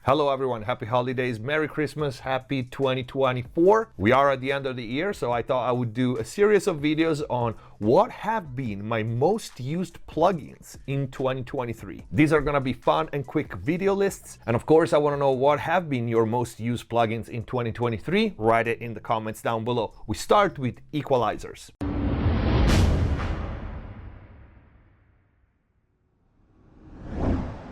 Hello everyone, happy holidays, Merry Christmas, happy 2024. We are at the end of the year, so I thought I would do a series of videos on what have been my most used plugins in 2023. These are gonna be fun and quick video lists, and of course I wanna know what have been your most used plugins in 2023. Write it in the comments down below. We start with equalizers.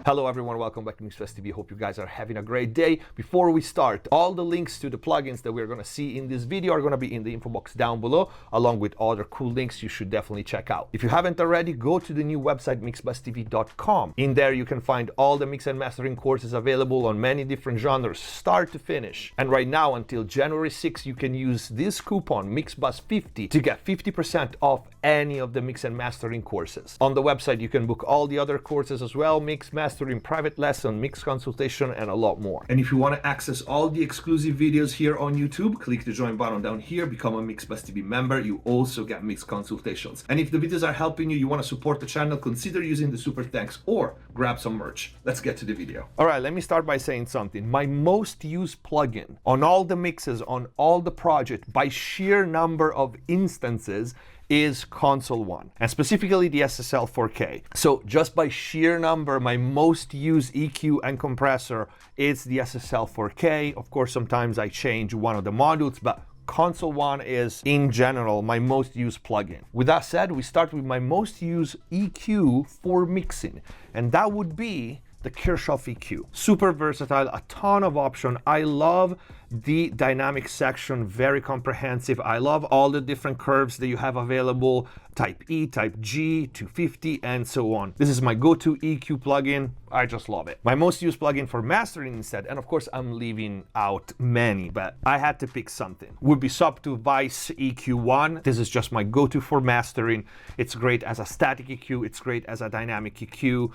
Hello everyone, welcome back to MixbusTv. Hope you guys are having a great day. Before we start, all the links to the plugins that we're gonna see in this video are gonna be in the info box down below, along with other cool links you should definitely check out. If you haven't already, go to the new website MixbusTv.com. In there you can find all the mix and mastering courses available on many different genres, start to finish. And right now until January 6th, you can use this coupon MixbusTv50 to get 50% off any of the mix and mastering courses. On the website you can book all the other courses as well, mix, mastering, private lesson, mix consultation, and a lot more. And if you want to access all the exclusive videos here on YouTube, click the join button down here, become a MixbusTv member. You also get mix consultations. And if the videos are helping you, you want to support the channel, consider using the super thanks or grab some merch. Let's get to the video. All right, let me start by saying something. My most used plugin on all the mixes, on all the projects, by sheer number of instances, is Console 1, and specifically the SSL 4K. So just by sheer number, my most used EQ and compressor is the SSL 4K. Of course, sometimes I change one of the modules, but Console 1 is, in general, my most used plugin. With that said, we start with my most used EQ for mixing, and that would be the Kirchhoff EQ. Super versatile, a ton of options. I love the dynamic section, very comprehensive. I love all the different curves that you have available, type E, type G, 250, and so on. This is my go-to EQ plugin. I just love it. My most used plugin for mastering instead, and of course I'm leaving out many, but I had to pick something, would be Sub2 Vice EQ1. This is just my go-to for mastering. It's great as a static EQ, it's great as a dynamic EQ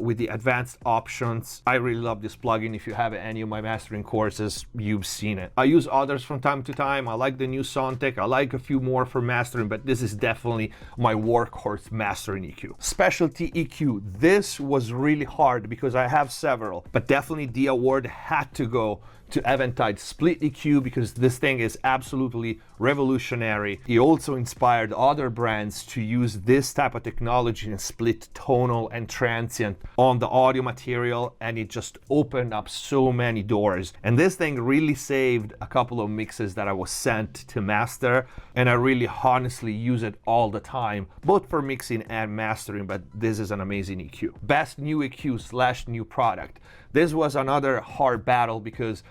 with the advanced options. I really love this plugin. If you have any of my mastering courses, you've seen it. I use others from time to time. I like the new Soundtech. I like a few more for mastering, but this is definitely my workhorse mastering EQ. Specialty EQ. This was really hard because I have several, but definitely the award had to go to Eventide Split EQ because this thing is absolutely revolutionary. He also inspired other brands to use this type of technology in split tonal and transient on the audio material, and it just opened up so many doors. And this thing really saved a couple of mixes that I was sent to master, and I really honestly use it all the time, both for mixing and mastering, but this is an amazing EQ. Best new EQ / new product. This was another hard battle because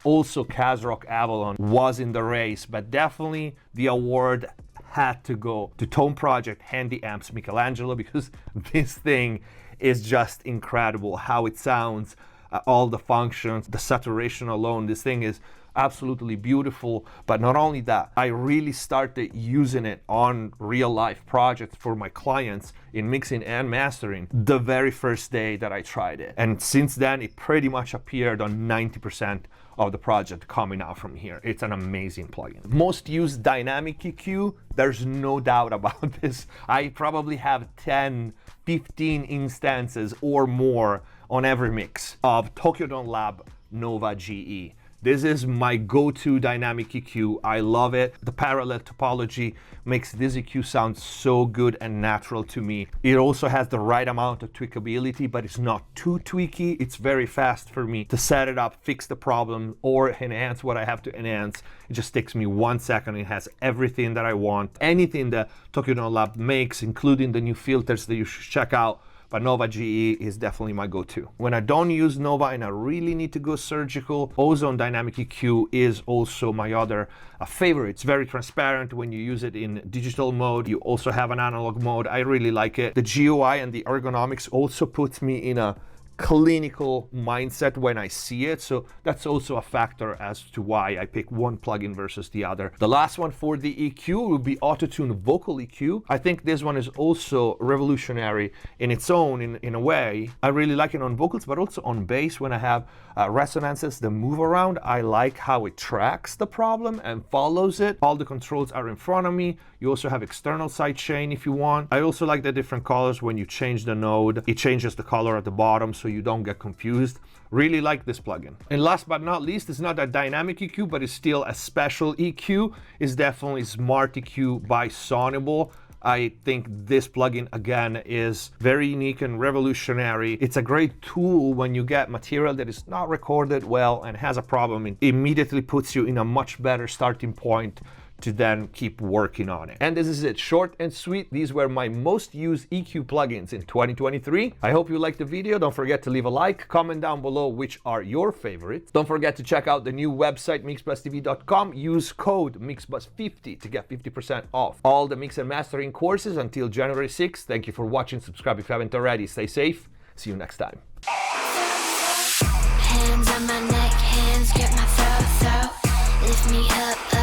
also Kazrock Avalon was in the race, but definitely the award had to go to Tone Project Handy Amps Michelangelo because this thing is just incredible. How it sounds, all the functions, the saturation alone, this thing is absolutely beautiful. But not only that, I really started using it on real life projects for my clients in mixing and mastering the very first day that I tried it. And since then, it pretty much appeared on 90% of the project coming out from here. It's an amazing plugin. Most used dynamic EQ, there's no doubt about this. I probably have 10, 15 instances or more on every mix of Tokyo Lab Nova GE. This is my go-to dynamic EQ. I love it. The parallel topology makes this EQ sound so good and natural to me. It also has the right amount of tweakability, but it's not too tweaky. It's very fast for me to set it up, fix the problem, or enhance what I have to enhance. It just takes me 1 second. It has everything that I want. Anything that Tokyo Lab makes, including the new filters that you should check out. But Nova GE is definitely my go-to. When I don't use Nova and I really need to go surgical, Ozone Dynamic EQ is also my other favorite. It's very transparent when you use it in digital mode. You also have an analog mode. I really like it. The GUI and the ergonomics also puts me in a clinical mindset when I see it, so that's also a factor as to why I pick one plugin versus the other. The last one for the EQ will be Autotune Vocal EQ. I think this one is also revolutionary in its own, in a way. I really like it on vocals, but also on bass when I have resonances that move around. I like how it tracks the problem and follows it. All the controls are in front of me. You also have external sidechain if you want. I also like the different colors when you change the node. It changes the color at the bottom, so so you don't get confused. Really like this plugin. And last but not least, it's not a dynamic EQ, but it's still a special EQ. It's definitely Smart EQ by Sonible. I think this plugin, again, is very unique and revolutionary. It's a great tool when you get material that is not recorded well and has a problem. It immediately puts you in a much better starting point to then keep working on it. And this is it, short and sweet. These were my most used EQ plugins in 2023. I hope you liked the video. Don't forget to leave a like, comment down below which are your favorites. Don't forget to check out the new website, MixbusTv.com. Use code MixBus50 to get 50% off all the mix and mastering courses until January 6th. Thank you for watching. Subscribe if you haven't already. Stay safe. See you next time. Hands on my neck, hands grip my throat, lift me up.